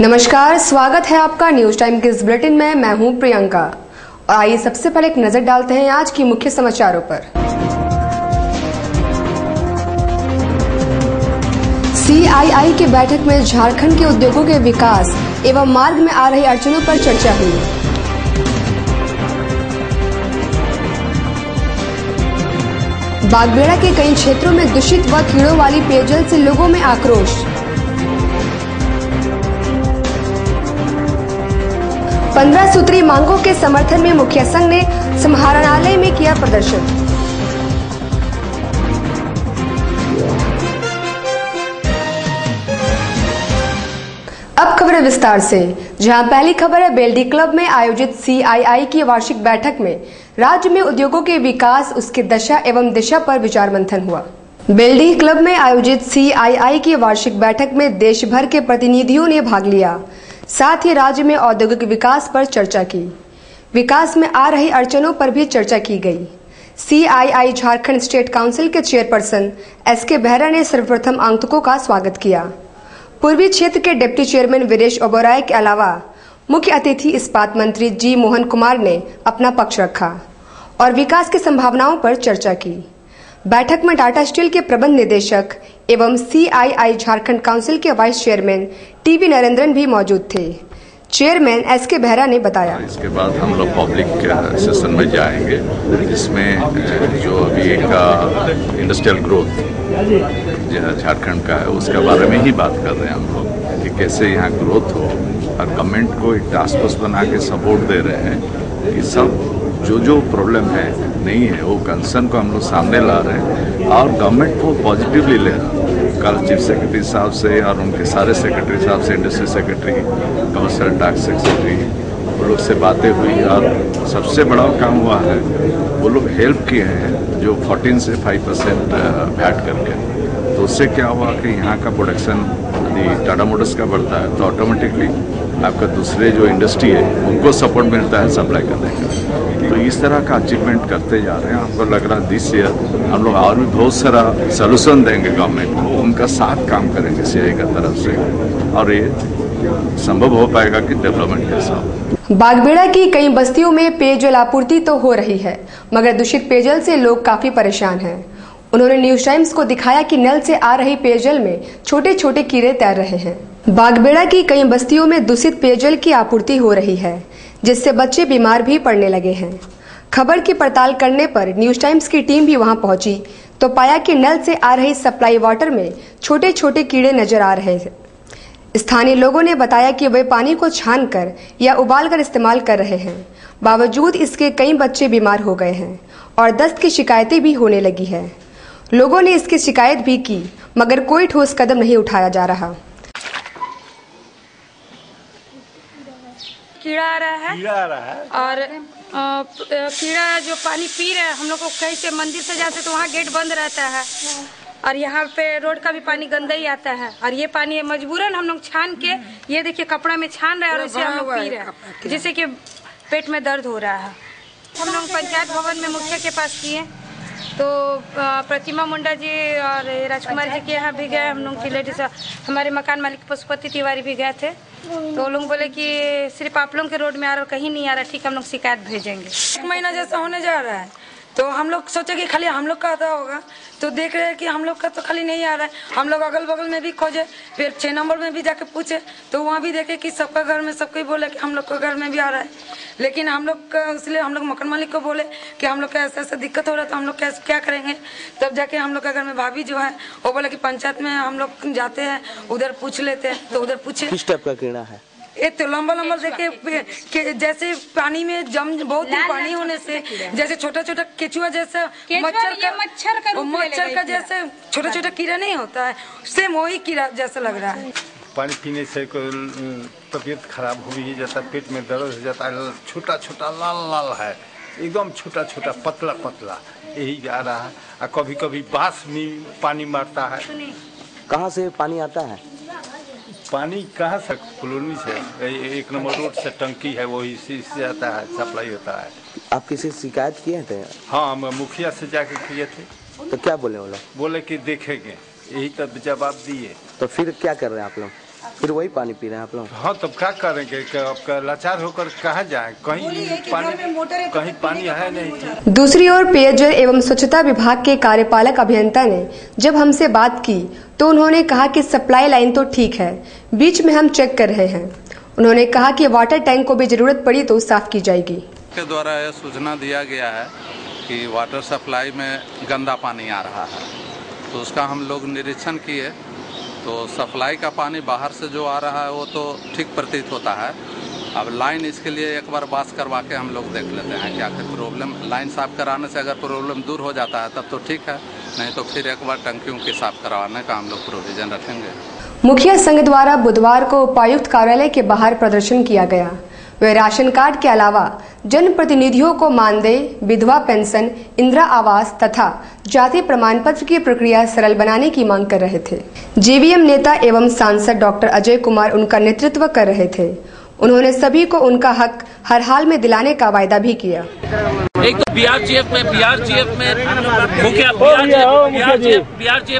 नमस्कार, स्वागत है आपका न्यूज टाइम के इस बुलेटिन में। मैं हूं प्रियंका और आइए सबसे पहले एक नजर डालते हैं आज की मुख्य समाचारों पर। CII की बैठक में झारखंड के उद्योगों के विकास एवं मार्ग में आ रही अड़चनों पर चर्चा हुई। बागबेड़ा के कई क्षेत्रों में दूषित व कीड़ों वाली पेयजल से लोगों में आक्रोश। 15 सूत्री मांगों के समर्थन में मुखिया संघ ने समाहरणालय में किया प्रदर्शन। अब खबरें विस्तार से, जहां पहली खबर है बेल्डी क्लब में आयोजित CII की वार्षिक बैठक में राज्य में उद्योगों के विकास, उसकी दशा एवं दिशा पर विचार मंथन हुआ। बेल्डी क्लब में आयोजित CII की वार्षिक बैठक में देश भर के प्रतिनिधियों ने भाग लिया। साथ ही राज्य में औद्योगिक विकास पर चर्चा की। विकास में आ रही अड़चनों पर भी चर्चा की गई। CII झारखंड स्टेट काउंसिल के चेयरपर्सन SK बेहरा ने सर्वप्रथम आगंतुकों का स्वागत किया। पूर्वी क्षेत्र के डिप्टी चेयरमैन वीरेश ओबेरॉय के अलावा मुख्य अतिथि इस्पात मंत्री G मोहन कुमार ने अपना पक्ष रखा और विकास की संभावनाओं पर चर्चा की। बैठक में टाटा स्टील के प्रबंध निदेशक एवं CII झारखंड काउंसिल के वाइस चेयरमैन TV नरेंद्रन भी मौजूद थे। चेयरमैन SK बेहरा ने बताया, इसके बाद हम लोग पब्लिक सेशन में जाएंगे, जिसमें जो अभी एक इंडस्ट्रियल ग्रोथ झारखंड का है उसके बारे में ही बात कर रहे हैं हम लोग कि कैसे यहाँ ग्रोथ हो, और गवर्नमेंट को एक टास्क फोर्स बना के सपोर्ट दे रहे हैं कि सब जो प्रॉब्लम है नहीं है वो कंसर्न को हम लोग सामने ला रहे हैं और गवर्नमेंट को पॉजिटिवली ले रहा है। कल चीफ सेक्रेटरी साहब से और उनके सारे सेक्रेटरी साहब से, industry secretary, commercial tax secretary, वो लोग से बातें हुई और सबसे बड़ा काम हुआ है वो लोग हेल्प किए हैं जो 14 से 5% वैट करके। तो उससे क्या हुआ कि यहाँ का प्रोडक्शन यदि टाटा मोटर्स का बढ़ता है तो ऑटोमेटिकली आपका दूसरे जो इंडस्ट्री है उनको सपोर्ट मिलता है सप्लाई करने का। तो इस तरह का अचीवमेंट करते जा रहे हैं। हमको लग रहा है दिस ईयर हम लोग और भी बहुत सारा सोल्यूशन देंगे गवर्नमेंट को, उनका साथ काम करेंगे CII का तरफ से, और ये संभव हो पाएगा कि डेवलपमेंट के साथ। बागबेड़ा की कई बस्तियों में पेयजल आपूर्ति तो हो रही है, मगर दूषित पेयजल से लोग काफी परेशान हैं। उन्होंने न्यूज टाइम्स को दिखाया कि नल से आ रही पेयजल में छोटे छोटे कीड़े तैर रहे हैं। बागबेड़ा की कई बस्तियों में दूषित पेयजल की आपूर्ति हो रही है, जिससे बच्चे बीमार भी पड़ने लगे हैं। खबर की पड़ताल करने पर न्यूज टाइम्स की टीम भी वहां पहुंची तो पाया कि नल से आ रही सप्लाई वाटर में छोटे छोटे कीड़े नजर आ रहे थे। स्थानीय लोगों ने बताया कि वे पानी को छानकर या उबालकर इस्तेमाल कर रहे हैं। बावजूद इसके कई बच्चे बीमार हो गए हैं और दस्त की शिकायतें भी होने लगी है। लोगों ने इसकी शिकायत भी की, मगर कोई ठोस कदम नहीं उठाया जा रहा। कीड़ा आ रहा है और कीड़ा जो पानी पी रहे हैं, हम लोग को कहीं से मंदिर से जाते तो वहाँ गेट बंद रहता है और यहाँ पे रोड का भी पानी गंदा ही आता है। और ये पानी मजबूरन हम लोग छान के, ये देखिए कपड़ा में छान रहे हैं और इसे हम लोग पी रहे हैं, जिससे कि पेट में दर्द हो रहा है। हम लोग पंचायत भवन में मुखिया के पास किए तो प्रतिमा मुंडा जी और राजकुमार जी के यहाँ भी गए। हम लोग की लेडीज, हमारे मकान मालिक पशुपति तिवारी भी गए थे। तो वो लोग बोले कि सिर्फ आप लोगों के रोड में आ रहा, कहीं नहीं आ रहा, ठीक हम लोग शिकायत भेजेंगे। 1 महीना जैसा होने जा रहा है तो हम लोग सोचे कि खाली हम लोग का आता होगा, तो देख रहे हैं कि हम लोग का तो खाली नहीं आ रहा है। हम लोग अगल बगल में भी खोजे, फिर 6 नंबर में भी जाके पूछे तो वहाँ भी देखे कि सबका घर में सबको बोले कि हम लोग के घर में भी आ रहा है। लेकिन हम लोग का, इसलिए हम लोग मकान मालिक को बोले कि हम लोग का ऐसा ऐसा दिक्कत हो रहा है तो हम लोग कैसे क्या करेंगे। तब जाके हम लोग के घर में भाभी जो है वो बोले कि पंचायत में हम लोग जाते हैं, उधर पूछ लेते हैं। तो उधर पूछे किस टाइप का कीड़ा है। ये तो लंबा लंबा देखे जैसे पानी में जम बहुत दिन पानी होने से जैसे छोटा छोटा केचुआ जैसा मच्छर का जैसे छोटा छोटा कीड़ा नहीं होता है, सेम वही कीड़ा जैसा लग रहा है। पानी पीने से तबीयत खराब हो भी जाता है, पेट में दर्द हो जाता है, छोटा छोटा लाल लाल है, एकदम छोटा छोटा पतला पतला यही आ रहा है। और कभी कभी बांस में पानी मारता है। कहाँ से पानी आता है? पानी कहाँ से? कॉलोनी से, 1 नंबर रोड से टंकी है, वही से आता है, सप्लाई होता है। आप किसी शिकायत किए थे? हाँ, हम मुखिया से जाके किए थे। तो क्या बोले वो लोग? बोले कि देखेंगे, यही तो जवाब दिए। तो फिर क्या कर रहे हैं आप लोग? फिर वही पानी पी रहे हैं आप लोग? हाँ, तब क्या करेंगे, आपका लाचार होकर कहाँ जाए, कहीं पानी है नहीं। दूसरी ओर पेयजल एवं स्वच्छता विभाग के कार्यपालक अभियंता ने जब हमसे बात की तो उन्होंने कहा कि सप्लाई लाइन तो ठीक है, बीच में हम चेक कर रहे हैं। उन्होंने कहा कि वाटर टैंक को भी जरूरत पड़ी तो साफ की जाएगी। के द्वारा यह सूचना दिया गया है कि वाटर सप्लाई में गंदा पानी आ रहा है, तो उसका हम लोग निरीक्षण किए तो सप्लाई का पानी बाहर से जो आ रहा है वो तो ठीक प्रतीत होता है। अब लाइन इसके लिए एक बार बात करवा के हम लोग देख लेते हैं कि आखिर प्रॉब्लम लाइन साफ कराने से अगर प्रॉब्लम दूर हो जाता है तब तो ठीक है, नहीं तो फिर एक बार टंकियों की साफ करवाने का हम लोग प्रोविजन रखेंगे। मुखिया संघ द्वारा बुधवार को उपायुक्त कार्यालय के बाहर प्रदर्शन किया गया। वे राशन कार्ड के अलावा जनप्रतिनिधियों को मानदेय, विधवा पेंशन, इंदिरा आवास तथा जाति प्रमाण पत्र की प्रक्रिया सरल बनाने की मांग कर रहे थे। जेवीएम नेता एवं सांसद डॉक्टर अजय कुमार उनका नेतृत्व कर रहे थे। उन्होंने सभी को उनका हक हर हाल में दिलाने का वायदा भी किया। एक तो बीआरजीएफ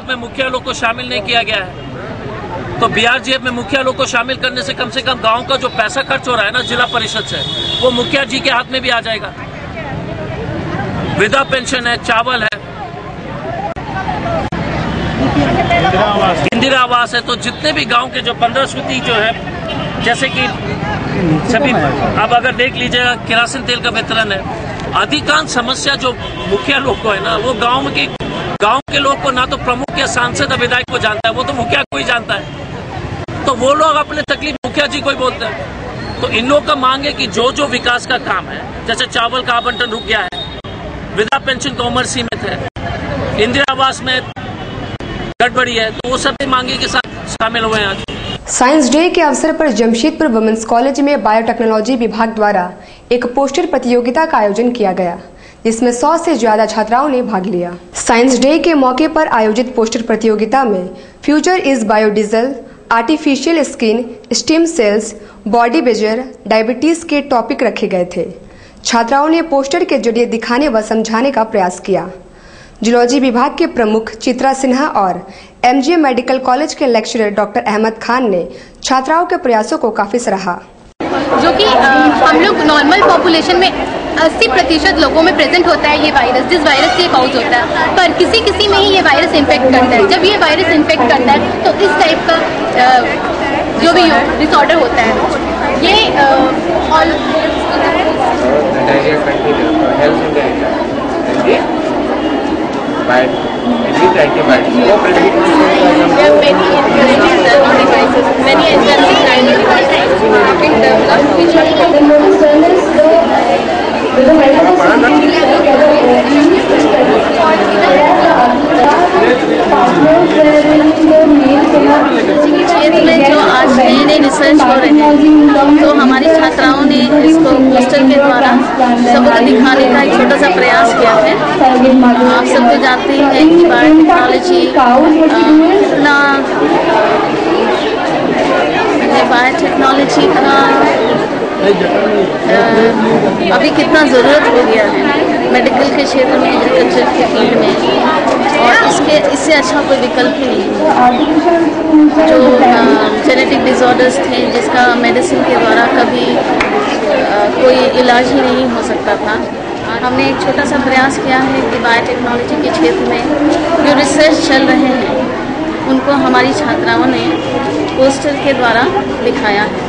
में मुखिया लोग को शामिल नहीं किया गया है, तो बीआरजीएफ में मुखिया लोग को शामिल करने से कम गांव का जो पैसा खर्च हो रहा है ना जिला परिषद से, वो मुखिया जी के हाथ में भी आ जाएगा। वृद्धा पेंशन है, चावल है, इंदिरा आवास है, तो जितने भी गांव के जो 15 सूती जो है, जैसे कि सभी अब अगर देख लीजिएगा केरोसिन तेल का वितरण है। अधिकांश समस्या जो मुखिया लोग को है ना, वो गांव के लोग को ना तो प्रमुख या सांसद या विधायक को जानता है, वो तो मुखिया को ही जानता है। तो वो लोग अपने तकलीफ मुखिया जी को ही बोलते हैं। तो इन लोगों का मांग है कि जो विकास का काम है, जैसे चावल का आवंटन रुक गया है, वृद्धा पेंशन का उम्र सीमित है, इंदिरा आवास में गड़बड़ी है, तो वो सभी मांगे के साथ शामिल हुए हैं। आज साइंस डे के अवसर पर जमशेदपुर वुमेन्स कॉलेज में बायोटेक्नोलॉजी विभाग द्वारा एक पोस्टर प्रतियोगिता का आयोजन किया गया, जिसमें 100 से ज्यादा छात्राओं ने भाग लिया। साइंस डे के मौके पर आयोजित पोस्टर प्रतियोगिता में future is biodiesel, artificial skin, stem cells, body builder, diabetes के टॉपिक रखे गए थे। छात्राओं ने पोस्टर के जरिए दिखाने व समझाने का प्रयास किया। जूलॉजी विभाग के प्रमुख चित्रा सिन्हा और एमजीए मेडिकल कॉलेज के लेक्चरर डॉक्टर अहमद खान ने छात्राओं के प्रयासों को काफी सराहा। जो कि हम लोग नॉर्मल पॉपुलेशन में 80% लोगों में प्रेजेंट होता है ये वायरस, जिस वायरस से कॉज होता है, पर किसी में ही ये वायरस इन्फेक्ट करता है। जब ये वायरस इन्फेक्ट करता है तो इस टाइप का जो भी डिसऑर्डर होता है, ये क्षेत्र में जो आज नए रिसर्च हो रहे हैं, तो हमारी छात्राओं ने इसको पोस्टर के द्वारा सबको दिखाने का एक छोटा सा प्रयास किया है। आप सब तो जानते ही हैं कि बायोटेक्नोलॉजी का अभी कितना ज़रूरत हो गया है मेडिकल के क्षेत्र में, एग्रीकल्चर के फील्ड में, और इससे अच्छा कोई विकल्प ही नहीं। जो जेनेटिक डिसऑर्डर्स थे जिसका मेडिसिन के द्वारा कभी कोई इलाज ही नहीं हो सकता था, हमने एक छोटा सा प्रयास किया है कि बायोटेक्नोलॉजी के क्षेत्र में जो रिसर्च चल रहे हैं उनको हमारी छात्राओं ने पोस्टर के द्वारा दिखाया है।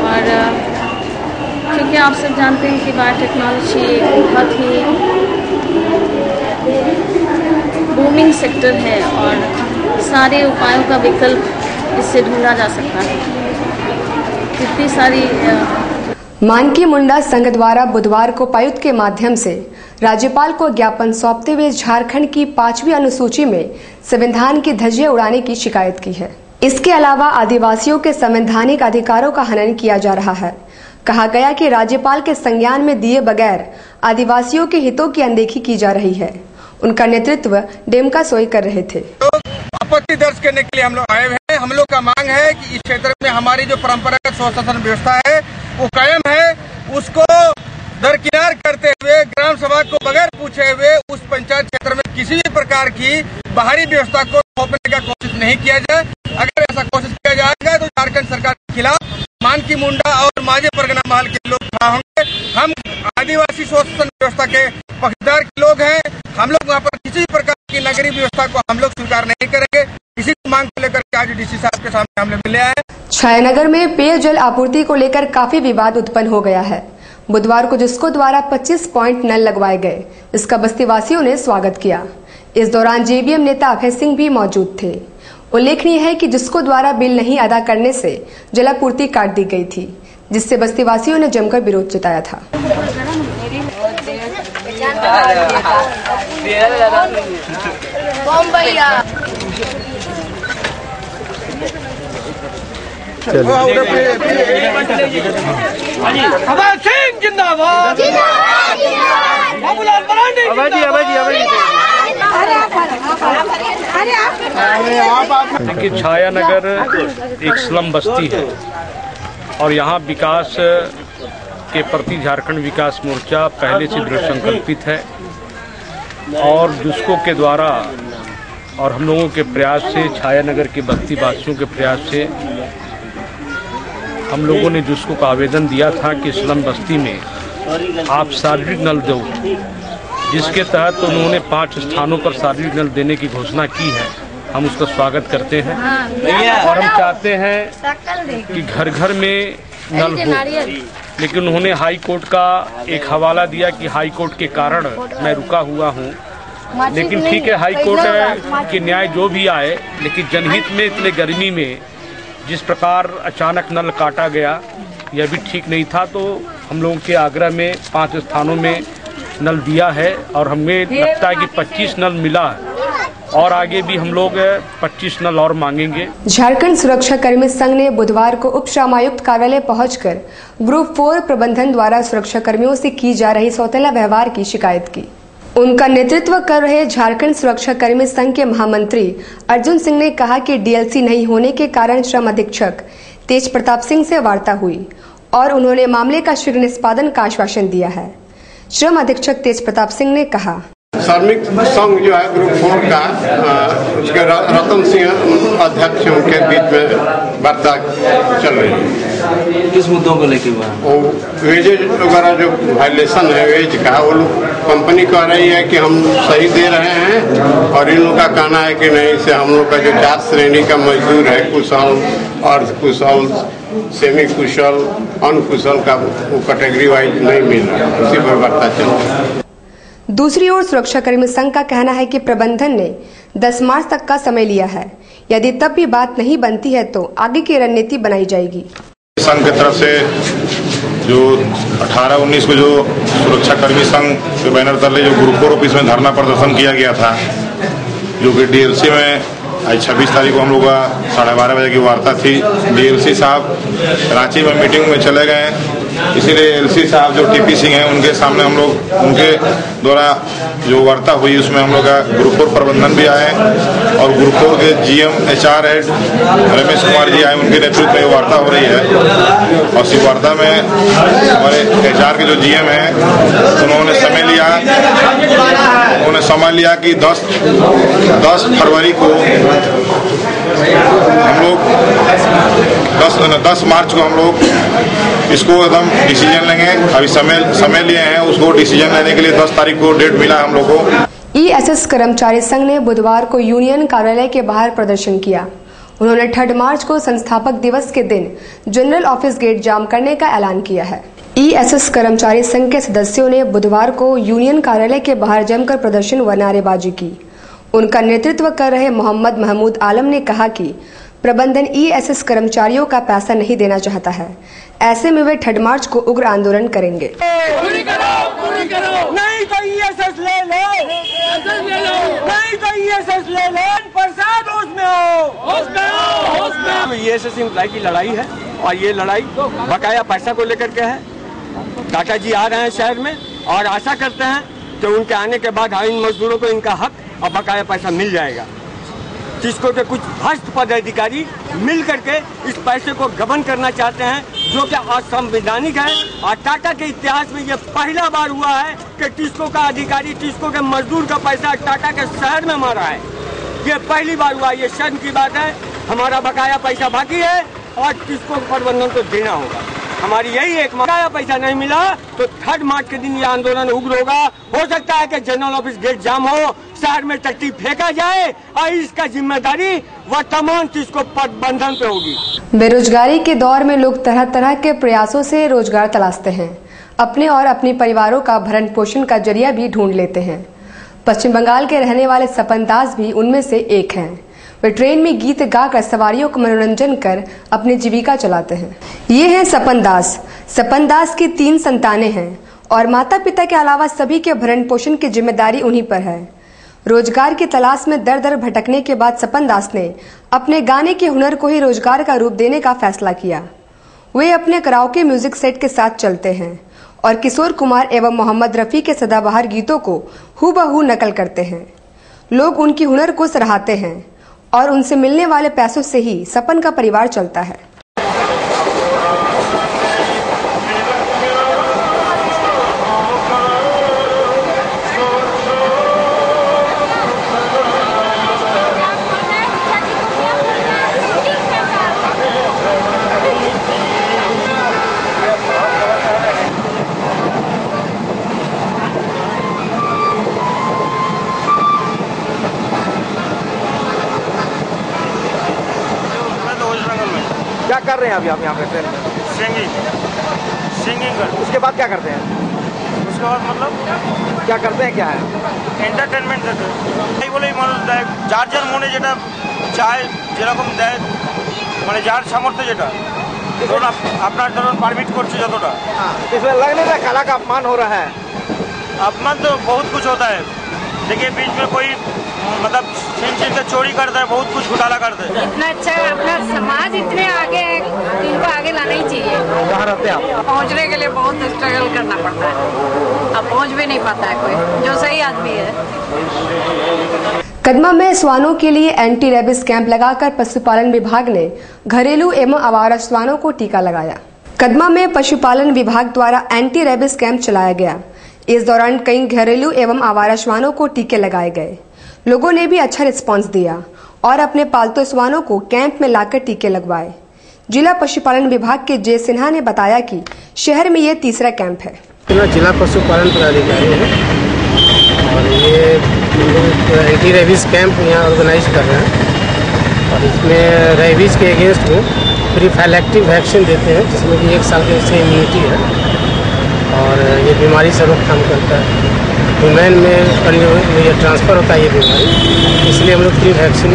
और क्योंकि आप सब जानते हैं कि बायोटेक्नोलॉजी एक बहुत ही बूमिंग सेक्टर है और सारे उपायों का विकल्प इससे ढूंढा जा सकता है। कितनी सारी मानकी मुंडा संघ द्वारा बुधवार को उपायुक्त के माध्यम से राज्यपाल को ज्ञापन सौंपते हुए झारखंड की 5वीं अनुसूची में संविधान की धज्जियां उड़ाने की शिकायत की है। इसके अलावा आदिवासियों के संवैधानिक अधिकारों का हनन किया जा रहा है। कहा गया कि राज्यपाल के संज्ञान में दिए बगैर आदिवासियों के हितों की अनदेखी की जा रही है। उनका नेतृत्व डेमका सोई कर रहे थे। आपत्ति दर्ज करने के लिए हम लोग आए हैं। हम लोग का मांग है कि इस क्षेत्र में हमारी जो परंपरागत स्वशासन व्यवस्था है वो कायम है, उसको दरकिनार करते हुए ग्राम सभा को बगैर पूछे हुए उस पंचायत क्षेत्र में किसी भी प्रकार की बाहरी व्यवस्था को थोपने का कोशिश नहीं किया जाए। अगर ऐसा कोशिश किया जाएगा तो झारखंड सरकार के खिलाफ मानकी मुंडा और माझे परगना महल के लोग खड़ा होंगे। हम आदिवासी शोषण व्यवस्था के पक्षधर के लोग हैं। हम लोग वहाँ पर किसी प्रकार की नगरीय व्यवस्था को हम लोग स्वीकार नहीं करेंगे। इसी मांग को लेकर के आज डीसी साहब के सामने हमने मिले हैं। छायानगर में पेयजल आपूर्ति को लेकर काफी विवाद उत्पन्न हो गया है। बुधवार को जिसको द्वारा 25 पॉइंट नल लगवाए गए, इसका बस्ती वासियों ने स्वागत किया। इस दौरान जेबीएम नेता अभय सिंह भी मौजूद थे। उल्लेखनीय है कि जिसको द्वारा बिल नहीं अदा करने से जलापूर्ति काट दी गई थी, जिससे बस्ती वासियों ने जमकर विरोध जताया था। अभय सिंह जिंदाबाद, बाबूलाल मरांडी देखिए, छायानगर एक स्लम बस्ती है और यहाँ विकास के प्रति झारखंड विकास मोर्चा पहले से दृढ़ संकल्पित है और जुस्को के द्वारा और हम लोगों के प्रयास से, छायानगर के बस्ती वासियों के प्रयास से हम लोगों ने जुस्को का आवेदन दिया था कि स्लम बस्ती में आप सार्वजनिक नल दो, जिसके तहत उन्होंने 5 स्थानों पर सार्वजनिक नल देने की घोषणा की है। हम उसका स्वागत करते हैं और हम चाहते हैं कि घर घर में नल हो, लेकिन उन्होंने हाई कोर्ट का एक हवाला दिया कि हाई कोर्ट के कारण मैं रुका हुआ हूँ। लेकिन ठीक है, हाई कोर्ट के न्याय जो भी आए, लेकिन जनहित में इतने गर्मी में जिस प्रकार अचानक नल काटा गया, यह भी ठीक नहीं था। तो हम लोगों के आग्रह में 5 स्थानों में नल दिया है और हमें लगता है कि 25 नल मिला है और आगे भी हम लोग 25 नल और मांगेंगे। झारखंड सुरक्षा कर्मी संघ ने बुधवार को उप श्रमायुक्त कार्यालय पहुंचकर ग्रुप 4 प्रबंधन द्वारा सुरक्षा कर्मियों से की जा रही सौतेला व्यवहार की शिकायत की। उनका नेतृत्व कर रहे झारखंड सुरक्षा कर्मी संघ के महामंत्री अर्जुन सिंह ने कहा कि डीएलसी नहीं होने के कारण श्रम अधीक्षक तेज प्रताप सिंह से वार्ता हुई और उन्होंने मामले का शीघ्र निष्पादन का आश्वासन दिया है। श्रम अधीक्षक तेज प्रताप सिंह ने कहा, श्रमिक संघ जो है ग्रुप 4 का, उसके रतन सिंह अध्यक्ष के बीच में वार्ता चल रही है। किस मुद्दों को लेकर वो वेजेज वगैरह जो वायलेशन है वेज का, वो लोग कंपनी कह रही है कि हम सही दे रहे हैं और इन लोग का कहना है कि नहीं, से हम लोग का जो 4 श्रेणी का मजदूर है, कुशल, अर्धकुशल, सेमी कुशल, अनकुशल का वो कैटेगरी वाइज नहीं मिल रहा है। उसी पर वार्ता चल रही है। दूसरी ओर सुरक्षा कर्मी संघ का कहना है कि प्रबंधन ने 10 मार्च तक का समय लिया है। यदि तब भी बात नहीं बनती है तो आगे की रणनीति बनाई जाएगी। संघ की तरफ से जो 18-19 को जो सुरक्षा कर्मी संघ के बैनर तले जो ग्रुप 4 ऑफिस में धरना प्रदर्शन किया गया था, जो कि डीएलसी में आज 26 तारीख को हम लोग का 12:30 बजे की वार्ता थी। डीएलसी साहब रांची में मीटिंग में चले गए, इसीलिए एलसी साहब जो टीपी सिंह हैं उनके सामने हम लोग उनके द्वारा जो वार्ता हुई उसमें हम लोग का ग्रुप 4 प्रबंधन भी आए और ग्रुप 4 के GM HR head Ramesh Kumar ji आए, उनके नेतृत्व में वार्ता हो रही है। और इस वार्ता में हमारे HR के जो जीएम हैं उन्होंने समय लिया कि 10 फरवरी को हम लोग 10 मार्च को हम लोग इसको एकदम डिसीजन लेंगे। अभी समय लिए हैं, उसको डिसीजन लेने के लिए 10 तारीख को डेट मिला हम लोग को। ESS कर्मचारी संघ ने बुधवार को यूनियन कार्यालय के बाहर प्रदर्शन किया। उन्होंने 3 मार्च को संस्थापक दिवस के दिन जनरल ऑफिस गेट जाम करने का ऐलान किया है। ESS कर्मचारी संघ के सदस्यों ने बुधवार को यूनियन कार्यालय के बाहर जमकर प्रदर्शन व नारेबाजी की। उनका नेतृत्व कर रहे मोहम्मद महमूद आलम ने कहा कि प्रबंधन ESS कर्मचारियों का पैसा नहीं देना चाहता है, ऐसे में वे 3 मार्च को उग्र आंदोलन करेंगे। पूरी करो, नहीं तो ESS ले लो, नहीं तो ESS ले लो, प्रसाद उसमें हो। ESS एम्प्लॉय की लड़ाई है और ये लड़ाई बकाया पैसा को लेकर के है। काका जी आ रहे हैं शहर में और आशा करते हैं कि उनके आने के बाद इन मजदूरों को इनका हक और बकाया पैसा मिल जाएगा। जिसको के कुछ भ्रष्ट पदाधिकारी मिल करके इस पैसे को गबन करना चाहते हैं, जो कि असंवैधानिक है। और टाटा के इतिहास में ये पहला बार हुआ है कि टिस्को का अधिकारी टिस्को के मजदूर का पैसा टाटा के शहर में मारा है। ये पहली बार हुआ। ये शर्म की बात है हमारा बकाया पैसा बाकी है और किसको प्रबंधन को देना होगा। हमारी यही एक बकाया पैसा नहीं मिला तो 3 मार्च के दिन ये आंदोलन उग्र होगा। हो सकता है कि जनरल ऑफिस गेट जाम हो, शहर में टट्टी फेंका जाए और इसका जिम्मेदारी वर्तमान किसको प्रबंधन पे होगी। बेरोजगारी के दौर में लोग तरह तरह के प्रयासों से रोजगार तलाशते हैं, अपने और अपने परिवारों का भरण पोषण का जरिया भी ढूंढ लेते हैं। पश्चिम बंगाल के रहने वाले सपन दास भी उनमें से एक हैं। वे ट्रेन में गीत गाकर सवारियों को मनोरंजन कर अपनी जीविका चलाते हैं। ये हैं सपन दास। सपन दास की 3 संतानें हैं और माता पिता के अलावा सभी के भरण पोषण की जिम्मेदारी उन्हीं पर है। रोजगार की तलाश में दर दर भटकने के बाद सपन दास ने अपने गाने के हुनर को ही रोजगार का रूप देने का फैसला किया। वे अपने कराओके म्यूजिक सेट के साथ चलते हैं और किशोर कुमार एवं मोहम्मद रफी के सदाबहार गीतों को हूबहू नकल करते हैं। लोग उनकी हुनर को सराहते हैं और उनसे मिलने वाले पैसों से ही सपन का परिवार चलता है। क्या कर रहे हैं अभी आप यहाँ पे ट्रेन में? सिंगिंग कर। उसके बाद क्या करते हैं? उसके बाद मतलब क्या करते हैं, क्या है? एंटरटेनमेंट करते हैं। बोले মানুষ দেয় যার যার মনে যেটা চায় যেরকম দেয়, মানে যার সামর্থ্য যেটা ধরুন আপনার ধরুন পারমিট করছে যতটা। इसमें लगने में कला का अपमान हो रहा है। अपमान तो बहुत कुछ होता है। देखिए बीच में कोई मतलब छीन के चोरी करता है, बहुत कुछ घोटाला करता है। इतना अच्छा अपना समाज इतने आगे है, इनको आगे लाना ही चाहिए। कहाँ रहते हैं आप? पहुँचने के लिए बहुत स्ट्रगल करना पड़ता है, अब पहुँच भी नहीं पाता है कोई जो सही आदमी है। कदमा में श्वानों के लिए एंटी रेबिस कैंप लगाकर पशुपालन विभाग ने घरेलू एवं आवारा श्वानों को टीका लगाया। कदमा में पशुपालन विभाग द्वारा एंटी रेबिस कैंप चलाया गया। इस दौरान कई घरेलू एवं आवारा श्वानों को टीके लगाए गए। लोगों ने भी अच्छा रिस्पांस दिया और अपने पालतू श्वानों को कैंप में लाकर टीके लगवाए। जिला पशुपालन विभाग के जे सिन्हा ने बताया कि शहर में ये 3रा कैंप है। जिला पशुपालन पदाधिकारी है और ये एंटी रेबीज कैंप यहाँ ऑर्गेनाइज कर रहे हैं और इसमें रेबीज के अगेंस्ट में प्रीफाइलेक्टिव वैक्सीन देते हैं, जिसमें कि 1 साल की इम्यूनिटी है और ये बीमारी से रोकथाम करता है। ह्यूमन में ये ट्रांसफ़र होता है ये बीमारी, इसलिए हम लोग फ्री वैक्सीन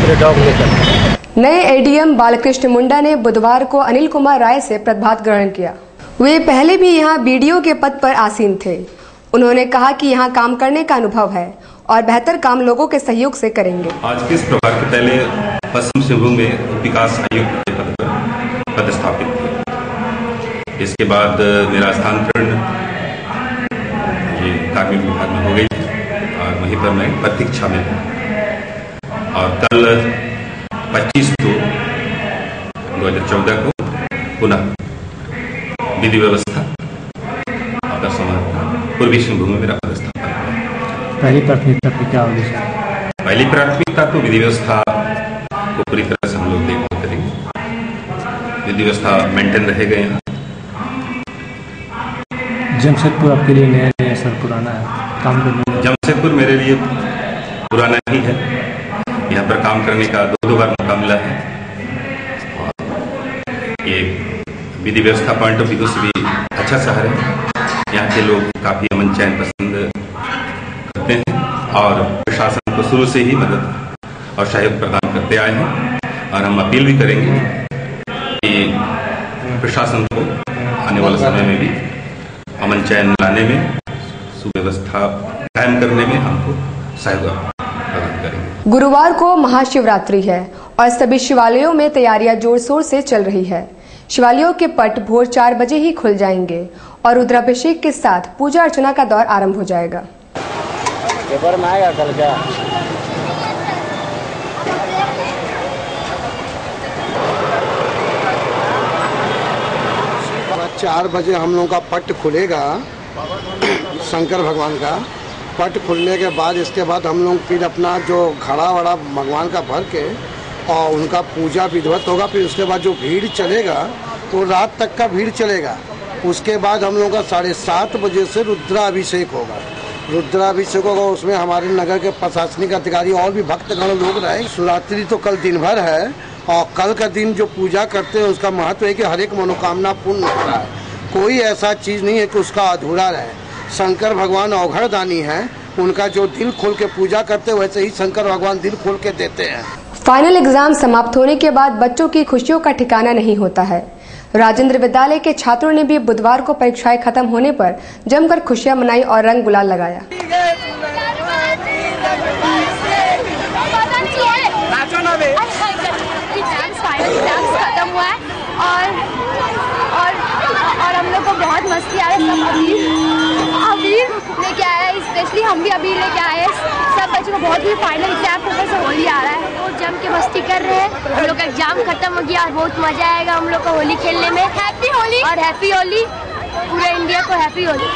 पूरे डॉग में करते हैं। नए एडीएम बालकृष्ण मुंडा ने बुधवार को अनिल कुमार राय से पदभार ग्रहण किया। वे पहले भी यहाँ बीडीओ के पद पर आसीन थे। उन्होंने कहा कि यहाँ काम करने का अनुभव है और बेहतर काम लोगों के सहयोग से करेंगे। आज के इस प्रभार के पहले पश्चिम सिंहभूम में विकास आयुक्त के पद पर पदस्थापित थे। इसके बाद मेरा स्थानांतरण कार्मिक विभाग में हो गई और वहीं पर मैं प्रतीक्षा में हूँ और कल 25 दो 2014 को पुनः विधि व्यवस्था और समाज पूर्वी सिंहभूम में मेरा पदस्थापन। पहली प्राथमिकता की क्या होगी? पहली प्राथमिकता तो विधि व्यवस्था को पूरी तरह से हम लोग देखभाल करेंगे। विधि व्यवस्था मेंटेन रहेगा यहाँ। जमशेदपुर आपके लिए नया है सर, पुराना है काम करने में? जमशेदपुर मेरे लिए पुराना ही है। यहाँ पर काम करने का 2 बार मौका मिला है और ये विधि व्यवस्था पॉइंट ऑफ व्यू से भी अच्छा शहर है। यहाँ के लोग काफ़ी अमन चैन पसंद करते हैं और प्रशासन को शुरू से ही मदद और सहयोग प्रदान करते आए हैं और हम अपील भी करेंगे कि प्रशासन को आने वाले समय में भी अमन चैन लाने में, सुव्यवस्था कायम करने में हमको सहयोग प्रदान करेंगे। गुरुवार को महाशिवरात्रि है और सभी शिवालयों में तैयारियां जोर शोर से चल रही है। शिवालयों के पट भोर 4 बजे ही खुल जाएंगे और रुद्राभिषेक के साथ पूजा अर्चना का दौर आरंभ हो जाएगा। पेपर में आएगा कल क्या? 4 बजे हम लोगों का पट खुलेगा, शंकर भगवान का पट खुलने के बाद इसके बाद हम लोग फिर अपना जो घड़ा वड़ा भगवान का भर के और उनका पूजा विधिवत होगा। फिर उसके बाद जो भीड़ चलेगा वो रात तक का भीड़ चलेगा। उसके बाद हम लोगों का 7:30 बजे से रुद्राभिषेक होगा। रुद्राभिषेक होगा, उसमें हमारे नगर के प्रशासनिक अधिकारी और भी भक्तगण लोग रहे। शिवरात्रि तो कल दिन भर है और कल का दिन जो पूजा करते हैं उसका महत्व है कि हर एक मनोकामना पूर्ण होता है। कोई ऐसा चीज नहीं है कि उसका अधूरा रहे। शंकर भगवान अवघड़दानी है, उनका जो दिल खोल के पूजा करते हैं वैसे ही शंकर भगवान दिल खोल के देते हैं। फाइनल एग्जाम समाप्त होने के बाद बच्चों की खुशियों का ठिकाना नहीं होता है। राजेंद्र विद्यालय के छात्रों ने भी बुधवार को परीक्षाएं खत्म होने पर जमकर खुशियां मनाई और रंग गुलाल लगाया। खत्म हुआ है और हम लोग को बहुत मस्ती आ रही है। अबीर लेके आया है, स्पेशली हम भी अबीर लेके आए हैं। सब बच्चों को बहुत ही फाइनल एग्जाम ऊपर से होली आ रहा है, वो जम के मस्ती कर रहे हैं। हम लोग का एग्जाम खत्म हो गया और बहुत मजा आएगा हम लोग को होली खेलने में। हैप्पी होली और हैप्पी होली, पूरे इंडिया को हैप्पी होली।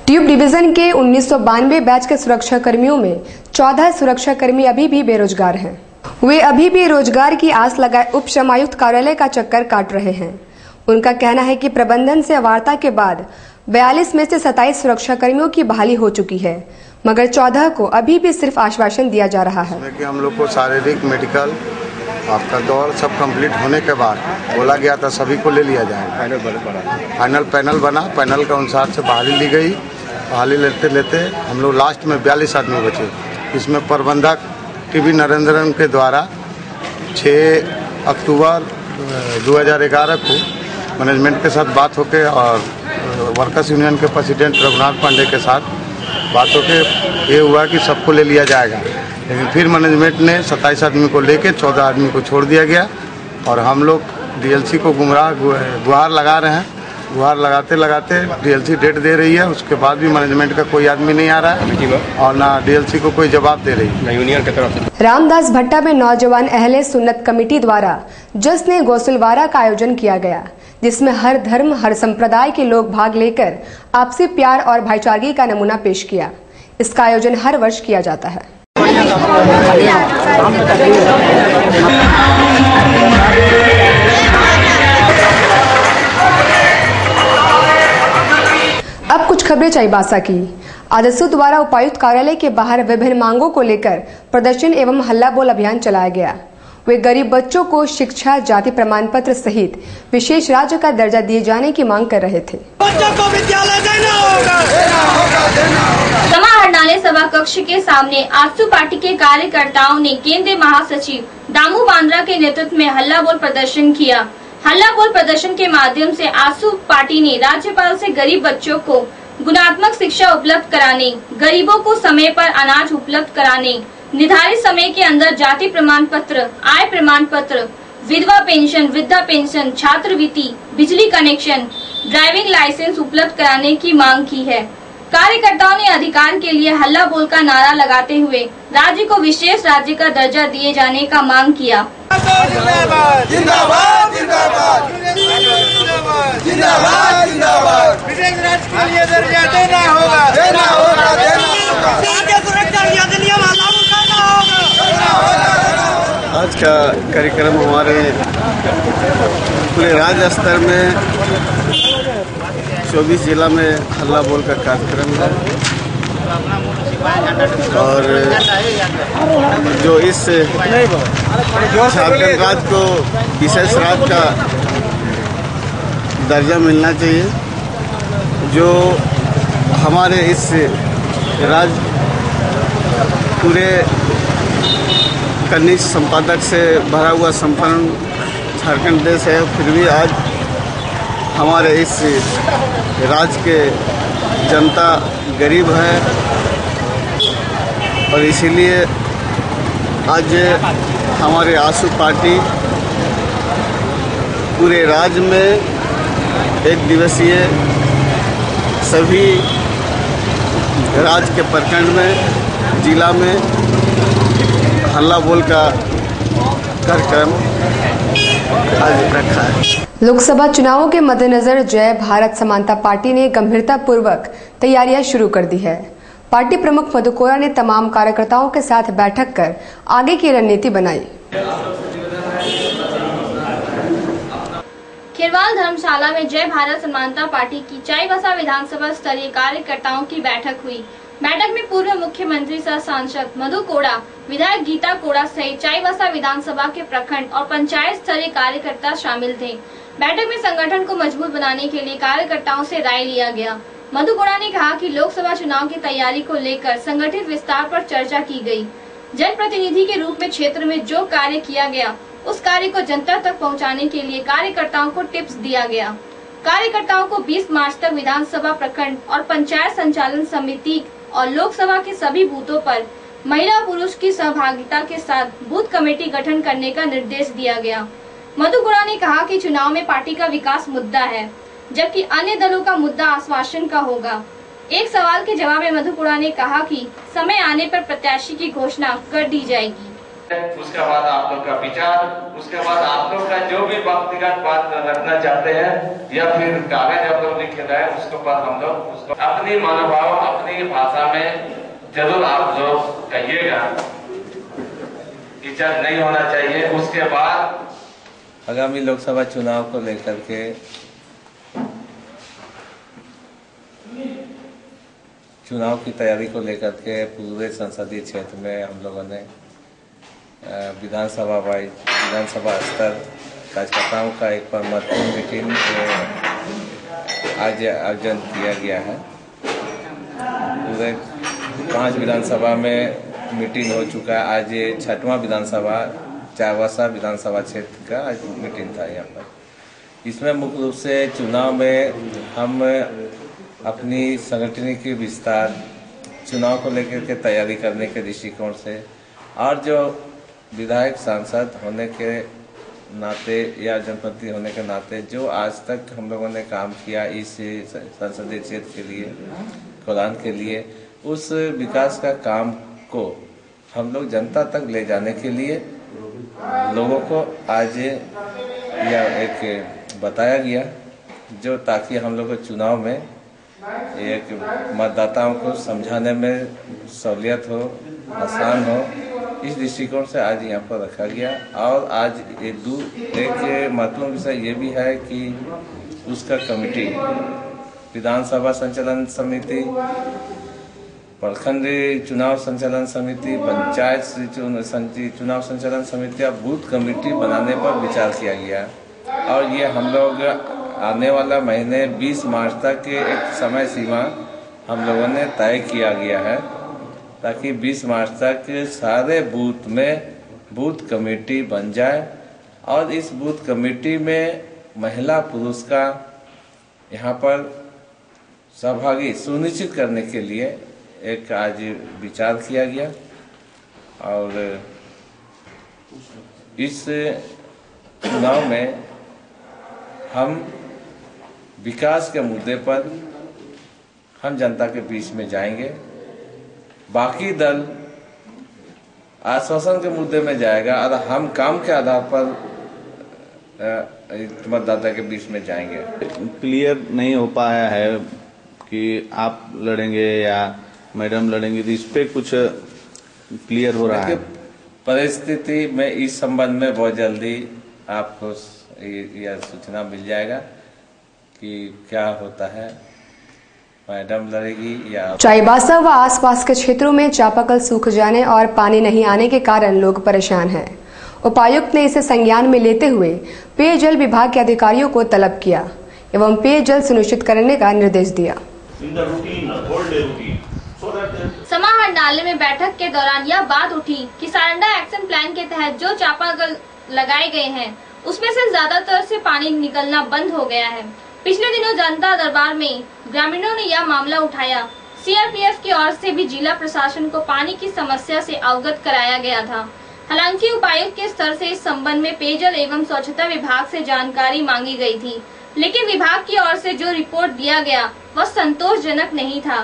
ट्यूब डिवीजन के 1992 बैच के सुरक्षा कर्मियों में 14 सुरक्षा कर्मी अभी भी बेरोजगार हैं। वे अभी भी रोजगार की आस लगाए उप श्रमायुक्त कार्यालय का चक्कर काट रहे हैं। उनका कहना है कि प्रबंधन से वार्ता के बाद 42 में से 27 सुरक्षा कर्मियों की बहाली हो चुकी है, मगर 14 को अभी भी सिर्फ आश्वासन दिया जा रहा है। कि हम लोग को शारीरिक, मेडिकल आपका दौर सब कंप्लीट होने के बाद बोला गया था सभी को ले लिया जाए। फाइनल पैनल बना, पैनल के अनुसार से बहाली ली गई। बहाली लेते लेते हम लोग लास्ट में 42 आदमी बचे। इसमें प्रबंधक टीवी नरेंद्रन के द्वारा 6 अक्टूबर 2011 को मैनेजमेंट के साथ बात होके और वर्कर्स यूनियन के प्रेसिडेंट रघुनाथ पांडे के साथ बात होके ये हुआ कि सबको ले लिया जाएगा। लेकिन फिर मैनेजमेंट ने 27 आदमी को लेके 14 आदमी को छोड़ दिया गया और हम लोग डीएलसी को गुहार लगा रहे हैं। गुहार लगाते लगाते डीएलसी डेट दे रही है, उसके बाद भी मैनेजमेंट का कोई आदमी नहीं आ रहा है और ना डीएलसी को कोई जवाब दे रही है यूनियन की तरफ से। रामदास भट्टा में नौजवान अहले सुन्नत कमेटी द्वारा जश्न गोसलवारा का आयोजन किया गया, जिसमें हर धर्म, हर संप्रदाय के लोग भाग लेकर आपसी प्यार और भाईचारगी का नमूना पेश किया। इसका आयोजन हर वर्ष किया जाता है। अब कुछ खबरें चाईबासा की। आजसू द्वारा उपायुक्त कार्यालय के बाहर विभिन्न मांगों को लेकर प्रदर्शन एवं हल्ला बोल अभियान चलाया गया। वे गरीब बच्चों को शिक्षा, जाति प्रमाण पत्र सहित विशेष राज्य का दर्जा दिए जाने की मांग कर रहे थे। बच्चों को विद्यालय देना होगा। समा हरनाले सभा कक्ष के सामने आजसू पार्टी के कार्यकर्ताओं ने केंद्रीय महासचिव दामू बांद्रा के नेतृत्व में हल्ला बोल प्रदर्शन किया। हल्ला बोल प्रदर्शन के माध्यम से आजसू पार्टी ने राज्यपाल से गरीब बच्चों को गुणात्मक शिक्षा उपलब्ध कराने, गरीबों को समय पर अनाज उपलब्ध कराने, निर्धारित समय के अंदर जाति प्रमाण पत्र, आय प्रमाण पत्र, विधवा पेंशन, वृद्धा पेंशन, छात्रवृत्ति, बिजली कनेक्शन, ड्राइविंग लाइसेंस उपलब्ध कराने की मांग की है। कार्यकर्ताओं ने अधिकार के लिए हल्ला बोल का नारा लगाते हुए राज्य को विशेष राज्य का दर्जा दिए जाने का मांग किया। जिंदाबाद जिंदाबाद जिंदाबाद जिंदाबाद जिंदाबाद, विशेष राज्य के लिए दर्जा देना होगा, देना होगा, देना होगा, सुरक्षा अधिनियम लागू करना होगा। आज का कार्यक्रम हमारे पूरे राज्य स्तर में 24 जिला में हल्ला बोल का कार्यक्रम है और जो इस झारखंड राज्य को विशेष राज्य का दर्जा मिलना चाहिए, जो हमारे इस राज्य पूरे खनिज संपादक से भरा हुआ संपन्न झारखंड देश है, फिर भी आज हमारे इस राज्य के जनता गरीब है और इसीलिए आज हमारे आजसू पार्टी पूरे राज्य में एक दिवसीय सभी राज्य के प्रखंड में, जिला में हल्ला बोल का कार्यक्रम आज रखा है। लोकसभा चुनावों के मद्देनजर जय भारत समानता पार्टी ने गंभीरता पूर्वक तैयारियां शुरू कर दी है। पार्टी प्रमुख मधु कोड़ा ने तमाम कार्यकर्ताओं के साथ बैठक कर आगे की रणनीति बनाई। खिरवाल धर्मशाला में जय भारत समानता पार्टी की चाईबासा विधानसभा स्तरीय कार्यकर्ताओं की बैठक हुई। बैठक में पूर्व मुख्यमंत्री सह सांसद मधु कोड़ा, विधायक गीता कोड़ा सहित चाईबासा विधानसभा के प्रखंड और पंचायत स्तरीय कार्यकर्ता शामिल थे। बैठक में संगठन को मजबूत बनाने के लिए कार्यकर्ताओं से राय लिया गया। मधु कोड़ा ने कहा कि लोकसभा चुनाव की तैयारी को लेकर संगठित विस्तार पर चर्चा की गई। जनप्रतिनिधि के रूप में क्षेत्र में जो कार्य किया गया उस कार्य को जनता तक पहुंचाने के लिए कार्यकर्ताओं को टिप्स दिया गया। कार्यकर्ताओं को 20 मार्च तक विधानसभा प्रखंड और पंचायत संचालन समिति और लोकसभा के सभी बूथों पर महिला पुरुष की सहभागिता के साथ बूथ कमेटी गठन करने का निर्देश दिया गया। मधु कोड़ा ने कहा कि चुनाव में पार्टी का विकास मुद्दा है, जबकि अन्य दलों का मुद्दा आश्वासन का होगा। एक सवाल के जवाब में मधु कोड़ा ने कहा कि समय आने पर प्रत्याशी की घोषणा कर दी जाएगी। उसके बाद आप लोग का विचार, उसके बाद आप लोग का जो भी व्यक्तिगत बात रखना चाहते हैं या फिर कागज आप लोग लिखे हैं उसके बाद हम लोग उसको अपनी मनोभाव अपनी भाषा में जरूर आप लोग कहिएगा। इज्जत नहीं होना चाहिए। उसके बाद आगामी लोकसभा चुनाव को लेकर के चुनाव की तैयारी को लेकर के पूरे संसदीय क्षेत्र में हम लोगों ने विधानसभा वाइज विधानसभा स्तर कार्यकर्ताओं का एक महत्वपूर्ण मीटिंग आज आयोजन किया गया है। पूरे 5 विधानसभा में मीटिंग हो चुका है। आज ये 6वां विधानसभा चाईबासा विधानसभा क्षेत्र का आज मीटिंग था यहाँ पर। इसमें मुख्य रूप से चुनाव में हम अपनी संगठन की विस्तार, चुनाव को लेकर के तैयारी करने के दृष्टिकोण से और जो विधायक सांसद होने के नाते या जनप्रतिनिधि होने के नाते जो आज तक हम लोगों ने काम किया इस संसदीय क्षेत्र के लिए, कल्याण के लिए, उस विकास का काम को हम लोग जनता तक ले जाने के लिए लोगों को आज यह एक बताया गया, जो ताकि हम लोग को चुनाव में एक मतदाताओं को समझाने में सहूलियत हो, आसान हो, इस दृष्टिकोण से आज यहाँ पर रखा गया। और आज एक महत्वपूर्ण विषय ये भी है कि उसका कमेटी, विधानसभा संचालन समिति, प्रखंड चुनाव संचालन समिति, पंचायत चुनाव संचालन समिति और बूथ कमेटी बनाने पर विचार किया गया। और ये हम लोग आने वाला महीने 20 मार्च तक एक समय सीमा हम लोगों ने तय किया गया है, ताकि 20 मार्च तक सारे बूथ में बूथ कमेटी बन जाए और इस बूथ कमेटी में महिला पुरुष का यहाँ पर सहभागी सुनिश्चित करने के लिए एक आज विचार किया गया। और इस चुनाव में हम विकास के मुद्दे पर हम जनता के बीच में जाएंगे। बाकी दल आश्वासन के मुद्दे में जाएगा और हम काम के आधार पर मतदाता के बीच में जाएंगे। क्लियर नहीं हो पाया है कि आप लड़ेंगे या मैडम लड़ेंगे, तो इस पे कुछ क्लियर हो रहा है? परिस्थिति में इस संबंध में बहुत जल्दी आपको यह सूचना मिल जाएगा कि क्या होता है, मैडम लड़ेगी या। चाईबासा व आसपास के क्षेत्रों में चापाकल सूख जाने और पानी नहीं आने के कारण लोग परेशान हैं। उपायुक्त ने इसे संज्ञान में लेते हुए पेयजल विभाग के अधिकारियों को तलब किया एवं पेयजल सुनिश्चित करने का निर्देश दिया। समाहरणालय में बैठक के दौरान यह बात उठी कि सारंडा एक्शन प्लान के तहत जो चापाकल लगाए गए हैं उसमें से ज्यादातर से पानी निकलना बंद हो गया है। पिछले दिनों जनता दरबार में ग्रामीणों ने यह मामला उठाया। सीआरपीएफ की ओर से भी जिला प्रशासन को पानी की समस्या से अवगत कराया गया था। हालांकि उपायुक्त के स्तर से इस संबंध में पेयजल एवं स्वच्छता विभाग से जानकारी मांगी गई थी, लेकिन विभाग की ओर से जो रिपोर्ट दिया गया वह संतोषजनक नहीं था।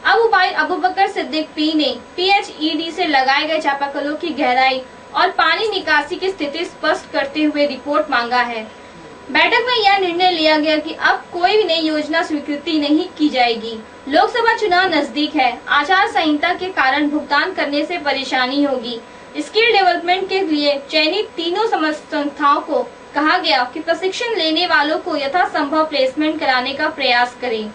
अब उपायुक्त अबूबकर सिद्दीक पी ने पीएचईडी से लगाए गए चापाकलों की गहराई और पानी निकासी की स्थिति स्पष्ट करते हुए रिपोर्ट मांगा है। बैठक में यह निर्णय लिया गया कि अब कोई भी नई योजना स्वीकृति नहीं की जाएगी। लोकसभा चुनाव नजदीक है, आचार संहिता के कारण भुगतान करने से परेशानी होगी। स्किल डेवलपमेंट के लिए चयनित तीनों संस्थाओं को कहा गया कि प्रशिक्षण लेने वालों को यथासंभव प्लेसमेंट कराने का प्रयास करें।